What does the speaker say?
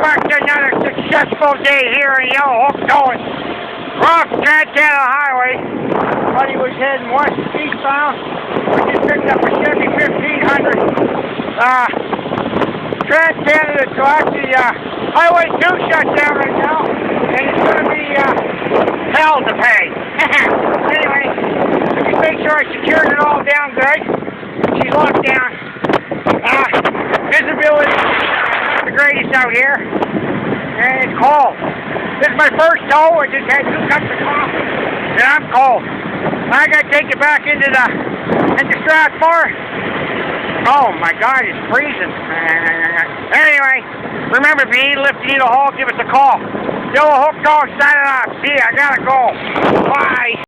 back to another successful day here in Yellow Hook going. We're off Trans-Canada Highway. Buddy was heading west eastbound. We just picked up a Chevy 1500. Trans-Canada, so actually Highway 2 shut down right now. And it's going to be hell to pay. Anyway, let me make sure I secured it all down good. She's locked down. Visibility not the greatest out here. And it's cold. This is my first tow. I just had 2 cups of coffee. And I'm cold. I gotta take it back into Strathmore. Oh my God, it's freezing. Anyway, remember if you need a lift, you need a haul, give us a call. Yellow Hook Dog signing off. See ya, I gotta go. Bye.